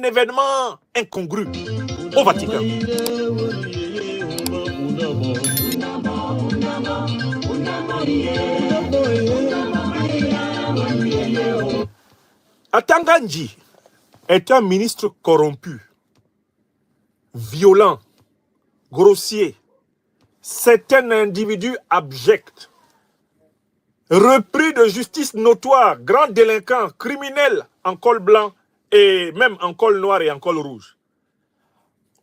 un événement incongru au Vatican. Atanga Nji est un ministre corrompu, violent, grossier. C'est un individu abject, repris de justice notoire, grand délinquant, criminel en col blanc et même en col noir et en col rouge,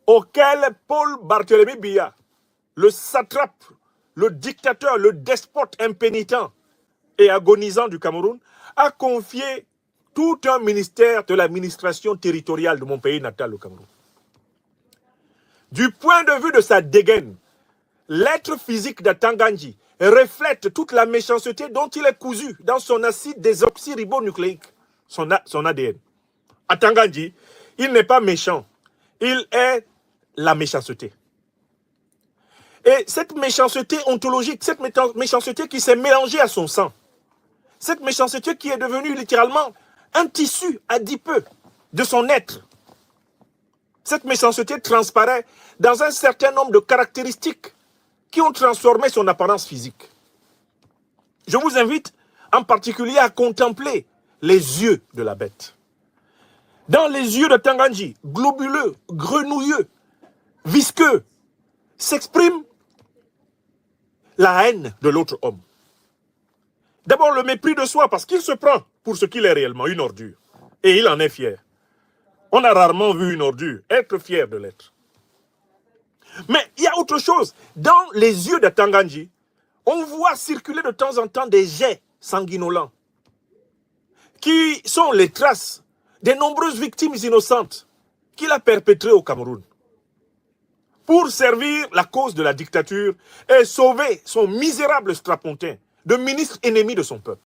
auquel Paul Barthélemy Biya, le satrape, le dictateur, le despote impénitent et agonisant du Cameroun, a confié tout un ministère de l'administration territoriale de mon pays natal, le Cameroun. Du point de vue de sa dégaine, l'être physique d'Atanga Nji reflète toute la méchanceté dont il est cousu dans son acide désoxyribonucléique, son ADN. Atanga Nji, il n'est pas méchant, il est la méchanceté. Et cette méchanceté ontologique, cette méchanceté qui s'est mélangée à son sang, cette méchanceté qui est devenue littéralement un tissu adipeux de son être, cette méchanceté transparaît dans un certain nombre de caractéristiques qui ont transformé son apparence physique. Je vous invite en particulier à contempler les yeux de la bête. Dans les yeux de Atanga Nji, globuleux, grenouilleux, visqueux, s'exprime la haine de l'autre homme. D'abord le mépris de soi, parce qu'il se prend pour ce qu'il est réellement, une ordure. Et il en est fier. On a rarement vu une ordure être fier de l'être. Mais il y a autre chose. Dans les yeux d'Atanga Nji, on voit circuler de temps en temps des jets sanguinolents qui sont les traces des nombreuses victimes innocentes qu'il a perpétrées au Cameroun pour servir la cause de la dictature et sauver son misérable strapontin de ministre ennemi de son peuple.